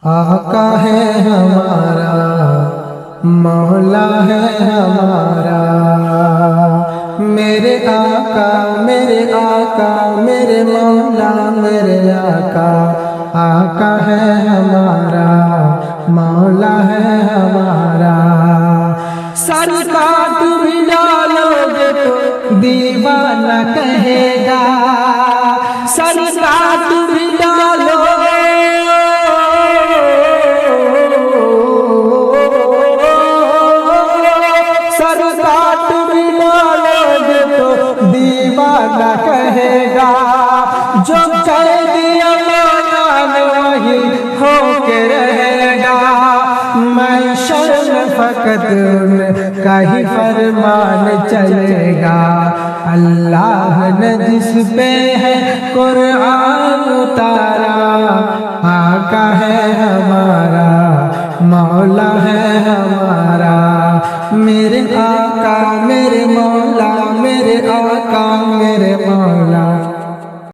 आका है हमारा, मौला है हमारा। मेरे आका मेरे आका मेरे मौला मेरे आका, आका है हमारा, मौला है हमारा। सर काट भी डालोगे तो दीवाना कहेगा, सर काट भी डालोगे दीवाना कहेगा। जो कह दिया मान वही होके रहेगा। मैं शर्म फकत उनका ही फरमान चलेगा। अल्लाह ने जिस पे है कुरान उतारा, आका है हमारा, मौला है हमारा। मेरे आका मेरे मौला मेरे आका